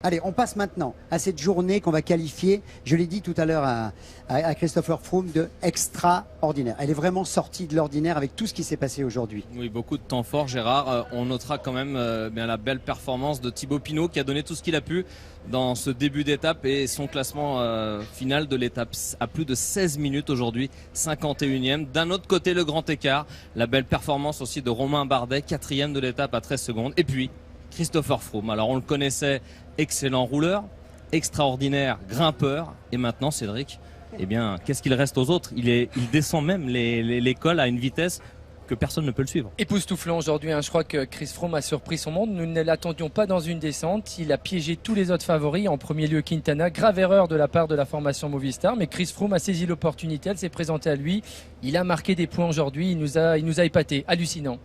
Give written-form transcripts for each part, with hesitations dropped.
Allez, on passe maintenant à cette journée qu'on va qualifier, je l'ai dit tout à l'heure à Christopher Froome, de extraordinaire. Elle est vraiment sortie de l'ordinaire avec tout ce qui s'est passé aujourd'hui. Oui, beaucoup de temps fort, Gérard. On notera quand même bien la belle performance de Thibaut Pinot qui a donné tout ce qu'il a pu dans ce début d'étape et son classement final de l'étape à plus de 16 minutes aujourd'hui, 51e. D'un autre côté, le grand écart, la belle performance aussi de Romain Bardet, 4e de l'étape à 13 secondes. Et puis, Christopher Froome. Alors, on le connaissait, excellent rouleur, extraordinaire grimpeur. Et maintenant, Cédric, eh bien, qu'est-ce qu'il reste aux autres? Il descend même les cols à une vitesse que personne ne peut le suivre. Époustouflant aujourd'hui, hein. Je crois que Chris Froome a surpris son monde. Nous ne l'attendions pas dans une descente. Il a piégé tous les autres favoris. En premier lieu, Quintana. Grave erreur de la part de la formation Movistar. Mais Chris Froome a saisi l'opportunité. Elle s'est présentée à lui. Il a marqué des points aujourd'hui. Il nous a épaté. Hallucinant.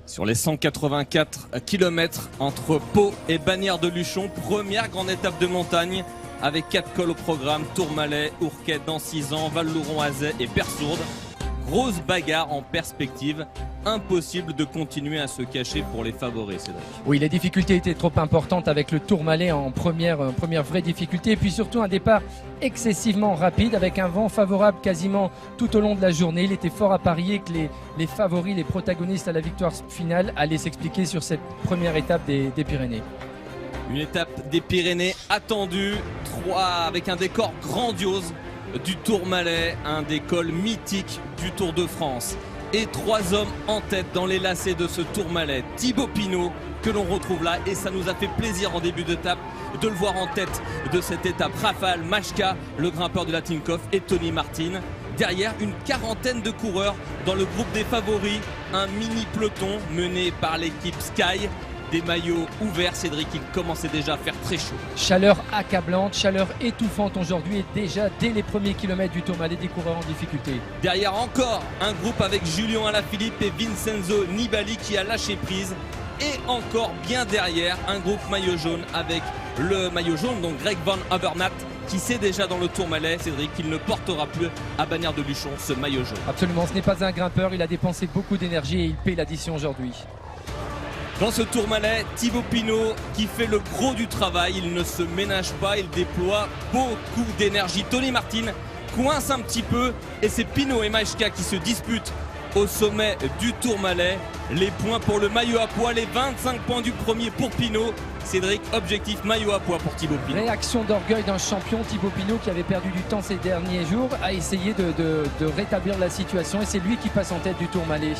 Sur les 184 km entre Pau et Bagnères de Luchon, première grande étape de montagne avec 4 cols au programme: Tourmalet, Ourquette, Dancizan, Val-Louron-Azay et Persourde. Grosse bagarre en perspective, impossible de continuer à se cacher pour les favoris, Cédric. Oui, les difficultés étaient trop importantes avec le Tourmalet en première vraie difficulté, et puis surtout un départ excessivement rapide avec un vent favorable quasiment tout au long de la journée. Il était fort à parier que les favoris, les protagonistes à la victoire finale allaient s'expliquer sur cette première étape des Pyrénées. Une étape des Pyrénées attendue, avec un décor grandiose du Tourmalet, un des cols mythiques du Tour de France. Et 3 hommes en tête dans les lacets de ce Tourmalet. Thibaut Pinot que l'on retrouve là, et ça nous a fait plaisir en début d'étape de le voir en tête de cette étape. Raphaël Majka, le grimpeur de la Tinkoff, et Tony Martin. Derrière, une quarantaine de coureurs dans le groupe des favoris. Un mini peloton mené par l'équipe Sky. Des maillots ouverts, Cédric, il commençait déjà à faire très chaud. Chaleur accablante, chaleur étouffante aujourd'hui, et déjà dès les premiers kilomètres du Tourmalet, des coureurs en difficulté. Derrière encore un groupe avec Julien Alaphilippe et Vincenzo Nibali qui a lâché prise. Et encore bien derrière, un groupe maillot jaune avec le maillot jaune, donc Greg Van Avermaet, qui sait déjà dans le Tourmalet, Cédric, qu'il ne portera plus à Bagnères de Luchon ce maillot jaune. Absolument, ce n'est pas un grimpeur, il a dépensé beaucoup d'énergie et il paie l'addition aujourd'hui. Dans ce Tourmalet, Thibaut Pinot qui fait le gros du travail, il ne se ménage pas, il déploie beaucoup d'énergie. Tony Martin coince un petit peu et c'est Pinot et Majka qui se disputent au sommet du Tourmalet. Les points pour le maillot à pois, les 25 points du premier pour Pinot. Cédric, objectif maillot à pois pour Thibaut Pinot. Réaction d'orgueil d'un champion, Thibaut Pinot, qui avait perdu du temps ces derniers jours, a essayé de rétablir la situation, et c'est lui qui passe en tête du Tourmalet.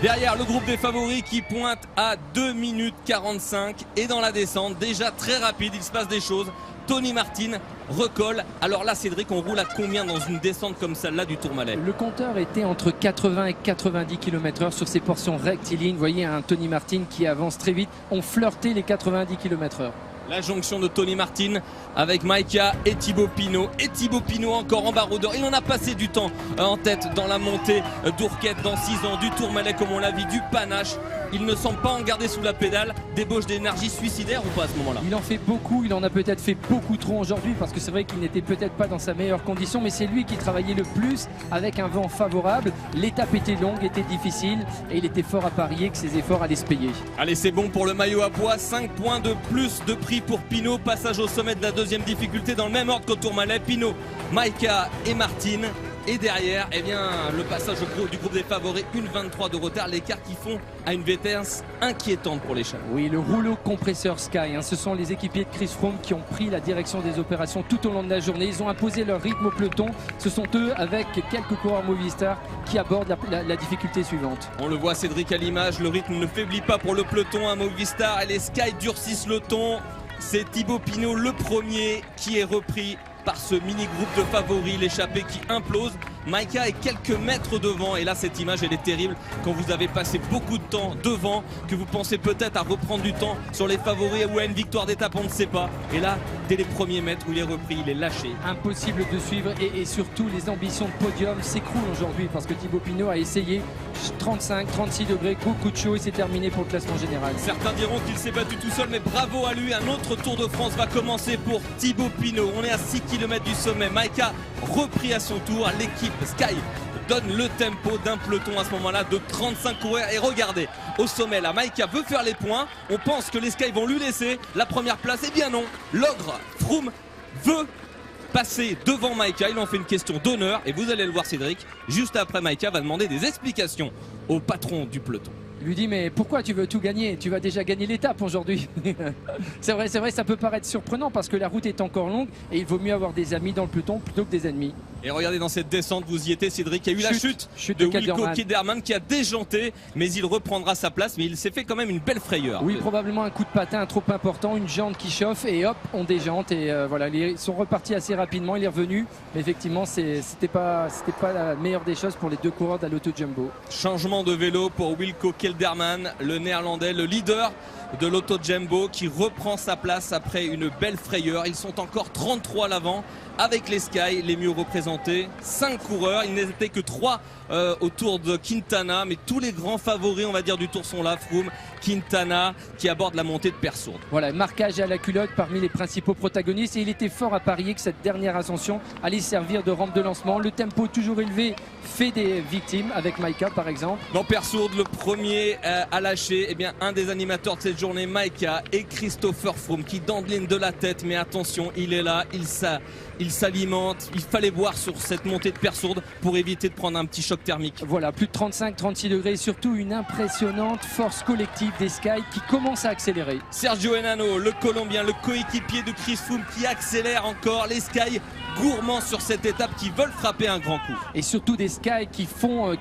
Derrière, le groupe des favoris qui pointe à 2 minutes 45, et dans la descente, déjà très rapide, il se passe des choses. Tony Martin recolle. Alors là, Cédric, on roule à combien dans une descente comme celle-là du Tourmalet? Le compteur était entre 80 et 90 km/h sur ces portions rectilignes. Vous voyez un Tony Martin qui avance très vite. On flirtait les 90 km/h. La jonction de Tony Martin avec Majka et Thibaut Pinot. Et Thibaut Pinot encore en baroudeur. Il en a passé du temps en tête dans la montée d'Ourquette, dans 6 ans, du Tourmalet comme on l'a vu, du panache. Il ne semble pas en garder sous la pédale. Débauche d'énergie suicidaire ou pas à ce moment-là? Il en fait beaucoup, il en a peut-être fait beaucoup trop aujourd'hui, parce que c'est vrai qu'il n'était peut-être pas dans sa meilleure condition, mais c'est lui qui travaillait le plus avec un vent favorable. L'étape était longue, était difficile, et il était fort à parier que ses efforts allaient se payer. Allez, c'est bon pour le maillot à pois. 5 points de plus de prix pour Pinot. Passage au sommet de la deuxième difficulté dans le même ordre qu'au Tourmalet. Pinot, Majka et Martin. Et derrière, eh bien, le passage du groupe des favoris, 1,23 de retard, l'écart qui font à une vitesse inquiétante pour les Chanois. Oui, le rouleau compresseur Sky, ce sont les équipiers de Chris Froome qui ont pris la direction des opérations tout au long de la journée. Ils ont imposé leur rythme au peloton. Ce sont eux, avec quelques coureurs Movistar, qui abordent la difficulté suivante. On le voit, Cédric, à l'image, le rythme ne faiblit pas pour le peloton à Movistar, et les Sky durcissent le ton. C'est Thibaut Pinot, le premier, qui est repris par ce mini-groupe de favoris, l'échappée qui implose. Majka est quelques mètres devant, et là cette image elle est terrible quand vous avez passé beaucoup de temps devant, que vous pensez peut-être à reprendre du temps sur les favoris ou à une victoire d'étape, on ne sait pas, et là dès les premiers mètres où il est repris, il est lâché. Impossible de suivre, et surtout les ambitions de podium s'écroulent aujourd'hui, parce que Thibaut Pinot a essayé 35, 36 degrés, coup de chaud, et c'est terminé pour le classement général. Certains diront qu'il s'est battu tout seul, mais bravo à lui. Un autre Tour de France va commencer pour Thibaut Pinot. On est à 6 km du sommet. Majka repris à son tour. L'équipe Sky donne le tempo d'un peloton à ce moment-là de 35 coureurs. Et regardez, au sommet. Là, Maïka veut faire les points. On pense que les Sky vont lui laisser la première place. Eh bien non, l'ogre Froome veut passer devant Maïka. Il en fait une question d'honneur et vous allez le voir, Cédric. Juste après, Maïka va demander des explications au patron du peloton. Il lui dit mais pourquoi tu veux tout gagner? Tu vas déjà gagner l'étape aujourd'hui. C'est vrai, ça peut paraître surprenant parce que la route est encore longue et il vaut mieux avoir des amis dans le peloton plutôt que des ennemis. Et regardez dans cette descente, vous y étiez, Cédric, il y a eu la chute de Wilco Kelderman qui a déjanté, mais il reprendra sa place, mais il s'est fait quand même une belle frayeur. Oui, probablement un coup de patin trop important, une jante qui chauffe et hop, on déjante et voilà, ils sont repartis assez rapidement, il est revenu, mais effectivement c'était pas la meilleure des choses pour les deux coureurs de la Lotto Jumbo. Changement de vélo pour Wilco Kelderman, le néerlandais, le leader de Lotto Jumbo qui reprend sa place après une belle frayeur. Ils sont encore 33 à l'avant avec les Sky, les mieux représentés. 5 coureurs, il n'était que 3 autour de Quintana, mais tous les grands favoris on va dire du tour sont là. Froome, Quintana qui aborde la montée de Persourde. Voilà, marquage à la culotte parmi les principaux protagonistes et il était fort à parier que cette dernière ascension allait servir de rampe de lancement. Le tempo toujours élevé fait des victimes avec Maïka par exemple. Dans Persourde, le premier à lâcher, eh bien, un des animateurs de cette journée, Maïka, et Christopher Froome qui dandine de la tête, mais attention, il est là, il s'alimente, il fallait boire sur cette montée de Persourde pour éviter de prendre un petit choc thermique. Voilà, plus de 35-36 degrés, surtout une impressionnante force collective des Sky qui commence à accélérer. Sergio Henao, le Colombien, le coéquipier de Chris Froome qui accélère encore, les Sky gourmands sur cette étape qui veulent frapper un grand coup. Et surtout des Sky qui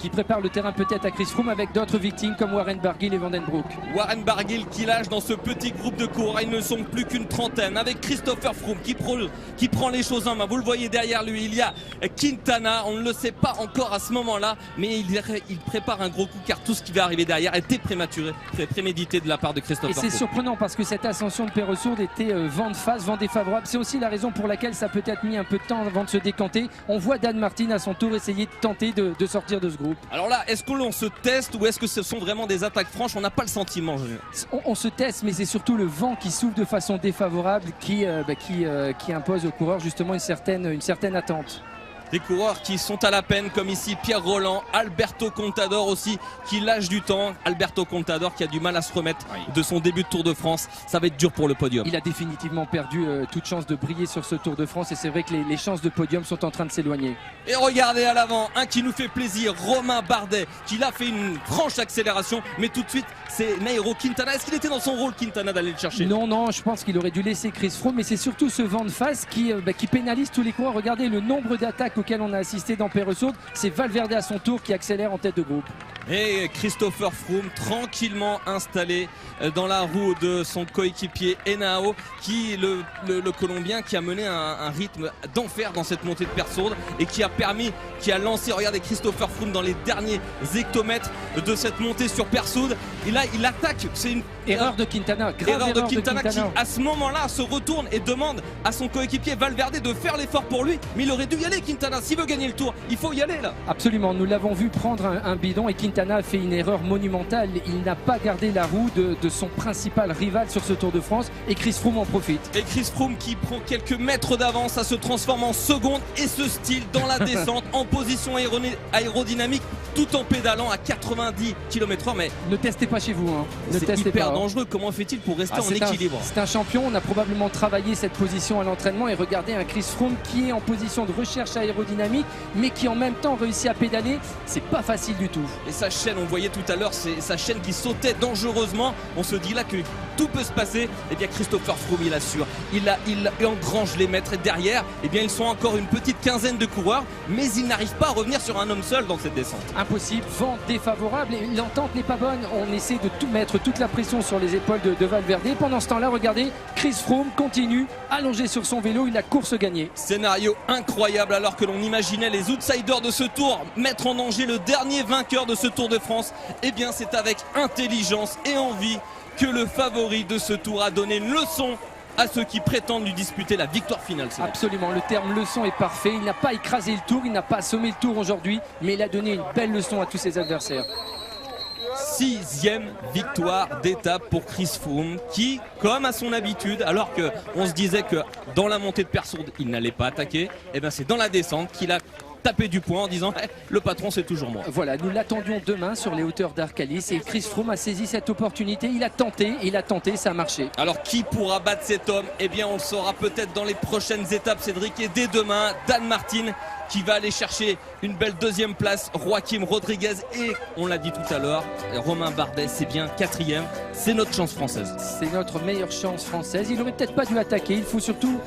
préparent le terrain peut-être à Chris Froome avec d'autres victimes comme Warren Barguil et Vandenbroek. Warren Barguil qui lâche dans ce petit groupe de coureurs, ils ne sont plus qu'une trentaine avec Christopher Froome qui prend les choses en main. Vous le voyez derrière lui, il y a Quintana, on ne le sait pas encore à ce moment-là, mais il prépare un gros coup car tout ce qui va arriver derrière était prémédité de la part de Christopher Froome. Et c'est surprenant parce que cette ascension de Perresourde était vent de face, vent défavorable. C'est aussi la raison pour laquelle ça a peut-être mis un peu de temps avant de se décanter. On voit Dan Martin à son tour essayer de tenter de sortir de ce groupe. Alors là, est-ce que l'on se teste ou est-ce que ce sont vraiment des attaques franches? On n'a pas le sentiment. On se teste, mais c'est surtout le vent qui souffle de façon défavorable qui impose aux coureurs justement une certaine attente. Des coureurs qui sont à la peine comme ici Pierre Roland, Alberto Contador aussi qui lâche du temps. Alberto Contador qui a du mal à se remettre de son début de Tour de France. Ça va être dur pour le podium. Il a définitivement perdu toute chance de briller sur ce Tour de France et c'est vrai que les chances de podium sont en train de s'éloigner. Et regardez à l'avant, un qui nous fait plaisir, Romain Bardet qui l'a fait une franche accélération, mais tout de suite c'est Nairo Quintana. Est-ce qu'il était dans son rôle Quintana d'aller le chercher? Non, je pense qu'il aurait dû laisser Chris Froome, mais c'est surtout ce vent de face qui pénalise tous les coureurs. Regardez le nombre d'attaques auquel on a assisté dans Perresourde, c'est Valverde à son tour qui accélère en tête de groupe. Et Christopher Froome tranquillement installé dans la roue de son coéquipier Henao qui le Colombien qui a mené un rythme d'enfer dans cette montée de Persourde et qui a lancé, regardez Christopher Froome dans les derniers hectomètres de cette montée sur Persourde et là il attaque, c'est une erreur de Quintana, grave erreur de Quintana qui à ce moment-là se retourne et demande à son coéquipier Valverde de faire l'effort pour lui, mais il aurait dû y aller Quintana, s'il veut gagner le tour, il faut y aller là. Absolument, nous l'avons vu prendre un bidon et Quintana a fait une erreur monumentale, il n'a pas gardé la roue de son principal rival sur ce Tour de France et Chris Froome en profite. Et Chris Froome qui prend quelques mètres d'avance, ça se transforme en seconde et se style dans la descente en position aérodynamique tout en pédalant à 90 km/h. Mais ne testez pas chez vous, hein. C'est hyper dangereux, comment fait-il pour rester en équilibre? C'est un champion, on a probablement travaillé cette position à l'entraînement et regardez un Chris Froome qui est en position de recherche aérodynamique mais qui en même temps réussit à pédaler, c'est pas facile du tout. Et sa chaîne, on voyait tout à l'heure, c'est sa chaîne qui sautait dangereusement, on se dit là que tout peut se passer. Et bien Christopher Froome il assure, il engrange les mètres et derrière, et bien ils sont encore une petite quinzaine de coureurs, mais ils n'arrivent pas à revenir sur un homme seul dans cette descente. Impossible, vent défavorable et l'entente n'est pas bonne, on essaie de tout mettre toute la pression sur les épaules de Valverde. Pendant ce temps là, regardez, Chris Froome continue allongé sur son vélo, il a course gagnée. Scénario incroyable alors que l'on imaginait les outsiders de ce tour mettre en danger le dernier vainqueur de ce Tour de France. Et bien c'est avec intelligence et envie que le favori de ce tour a donné une leçon à ceux qui prétendent lui disputer la victoire finale. Absolument, le terme leçon est parfait. Il n'a pas écrasé le tour, il n'a pas assommé le tour aujourd'hui, mais il a donné une belle leçon à tous ses adversaires. 6e victoire d'étape pour Chris Froome qui, comme à son habitude, alors qu'on se disait que dans la montée de Persourde il n'allait pas attaquer, et bien c'est dans la descente qu'il a taper du poing en disant le patron c'est toujours moi. Voilà, nous l'attendions demain sur les hauteurs d'Arcalis et Chris Froome a saisi cette opportunité, il a tenté, ça a marché. Alors qui pourra battre cet homme? Eh bien on le saura peut-être dans les prochaines étapes, Cédric, et dès demain, Dan Martin qui va aller chercher une belle deuxième place, Joaquim Rodriguez et on l'a dit tout à l'heure, Romain Bardet c'est bien 4e, c'est notre chance française. C'est notre meilleure chance française, il aurait peut-être pas dû attaquer, il faut surtout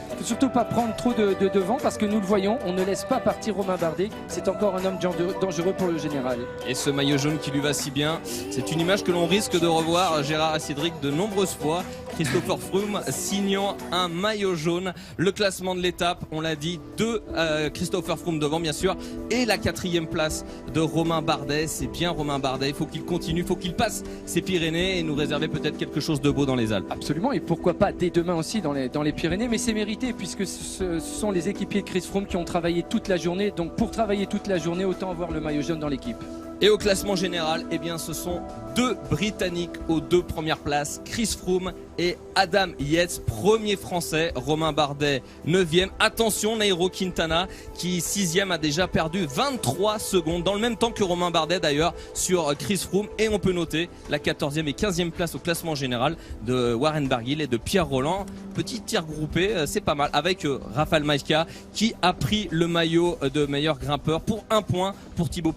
pas prendre trop de devant parce que nous le voyons, on ne laisse pas partir Romain Bardet, c'est encore un homme dangereux pour le général. Et ce maillot jaune qui lui va si bien, c'est une image que l'on risque de revoir, Gérard et Cédric, de nombreuses fois. Christopher Froome signant un maillot jaune, le classement de l'étape, on l'a dit, de Christopher Froome devant bien sûr, et la 4e place de Romain Bardet. C'est bien Romain Bardet, il faut qu'il continue, il faut qu'il passe ces Pyrénées et nous réserver peut-être quelque chose de beau dans les Alpes. Absolument, et pourquoi pas dès demain aussi dans les Pyrénées, mais c'est mérité puisque ce sont les équipiers de Chris Froome qui ont travaillé toute la journée, donc pour travailler toute la journée, autant avoir le maillot jaune dans l'équipe. Et au classement général, eh bien, ce sont 2 Britanniques aux 2 premières places, Chris Froome et Adam Yates, premier français, Romain Bardet 9e. Attention, Nairo Quintana qui 6e a déjà perdu 23 secondes, dans le même temps que Romain Bardet d'ailleurs sur Chris Froome. Et on peut noter la 14e et 15e place au classement général de Warren Barguil et de Pierre Rolland. Petit tir groupé, c'est pas mal, avec Rafał Majka qui a pris le maillot de meilleur grimpeur pour 1 point pour Thibaut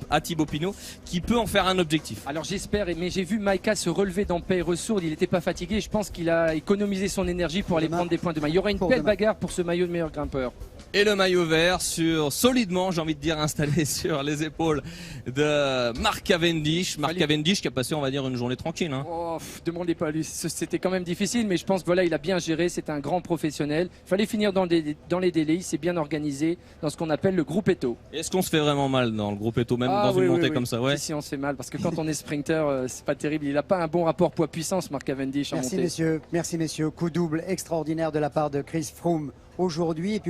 Pinot, qui peut en faire un objectif. Alors j'espère, mais j'ai vu Majka se relever dans paix et ressourde, il n'était pas fatigué, je pense qu'il a économisé son énergie pour aller prendre des points demain. Il y aura une belle bagarre pour ce maillot de meilleur grimpeur. Et le maillot vert solidement, j'ai envie de dire, installé sur les épaules de Mark Cavendish. Mark Cavendish qui a passé, on va dire, une journée tranquille. Oh, demandez pas à lui, c'était quand même difficile, mais je pense que voilà, il a bien géré, c'est un grand professionnel. Il fallait finir dans les délais, il s'est bien organisé dans ce qu'on appelle le groupe Eto. Est-ce qu'on se fait vraiment mal dans le groupe Eto, même dans une montée comme ça? Si, on se fait mal, parce que quand on est sprinter, c'est pas terrible. Il n'a pas un bon rapport poids-puissance, Mark Cavendish, en montée. Merci messieurs, coup double extraordinaire de la part de Chris Froome aujourd'hui. Et puis